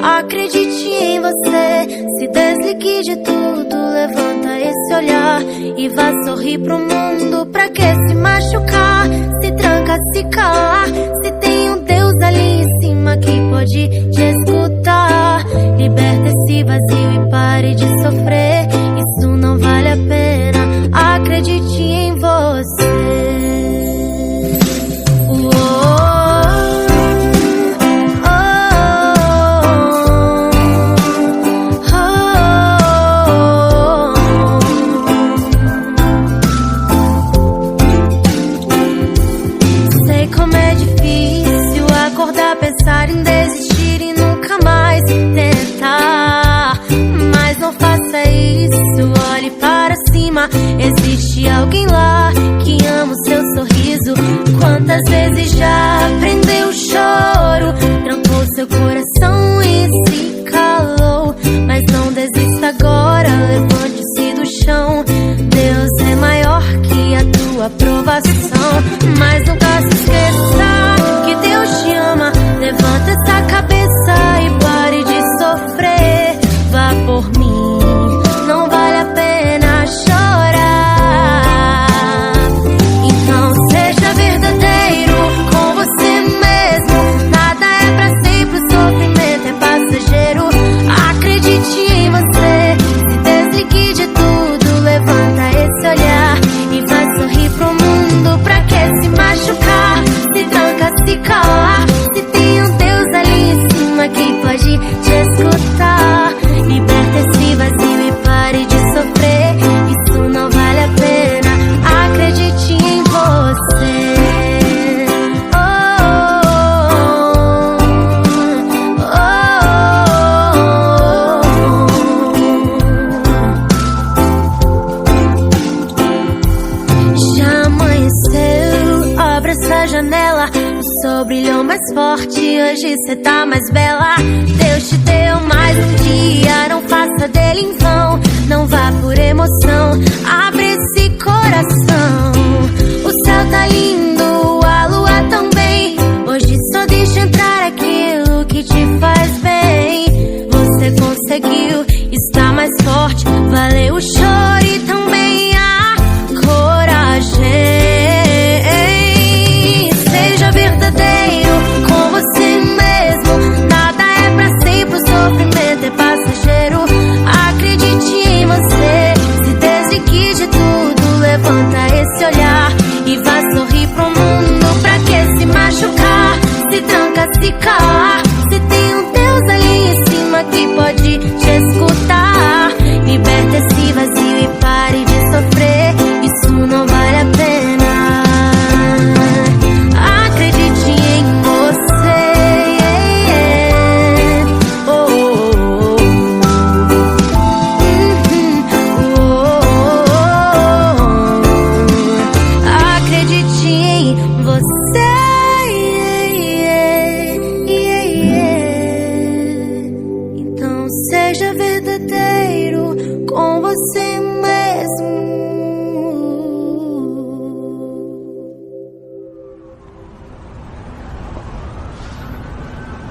Acredite em você, se desligue de tudo, levanta esse olhar e vá sorrir pro mundo. Pra que se machucar, se tranca, se calar, se tem um Deus ali em cima que pode te escutar. Liberta esse vazio e pare de sofrer, isso não vale a pena. Acredite em você. Pensar em desistir e nunca mais tentar, mas não faça isso, olhe para cima. Existe alguém lá que ama o seu sorriso. Quantas vezes já prendeu o choro, trancou seu coração e se calou. Mas não desista agora, levante-se do chão. Deus é maior que a tua aprovação. Mas nunca se esqueça que Deus te ama. Levanta essa cabeça e pare de sofrer. Vá por mim, não vale a pena chorar. Então seja verdadeiro com você mesmo. Nada é pra sempre, o sofrimento é passageiro. Acredite em você, se desligue de tudo, levanta esse olhar e vai sorrir pro mundo. Pra que se machucar, se tranca, se calar, se tem um Deus ali em cima que pode te escutar. Liberta esse vazio e pare de sofrer, isso não vale a pena. Acredite em você. Já amanheceu, abre essa janela. O sol brilhou mais forte, hoje cê tá mais bela. Deus te deu mais um dia, não faça dele em vão. Não vá por emoção, abre esse coração. O céu tá lindo, a lua também. Hoje só deixa entrar aquilo que te faz bem. Você conseguiu, está mais forte, valeu o choro e também a coragem. Seja verdadeiro com você mesmo. Nada é pra sempre, o sofrimento é passageiro. Acredite em você, se desligue de tudo, levanta esse olhar e vá sorrir pro mundo. Pra que se machucar, se tranca, se calar, se tem um Deus ali em cima que pode te escutar. Liberta esse vazio e pare de sofrer, isso não vale a pena. Seja verdadeiro com você mesmo.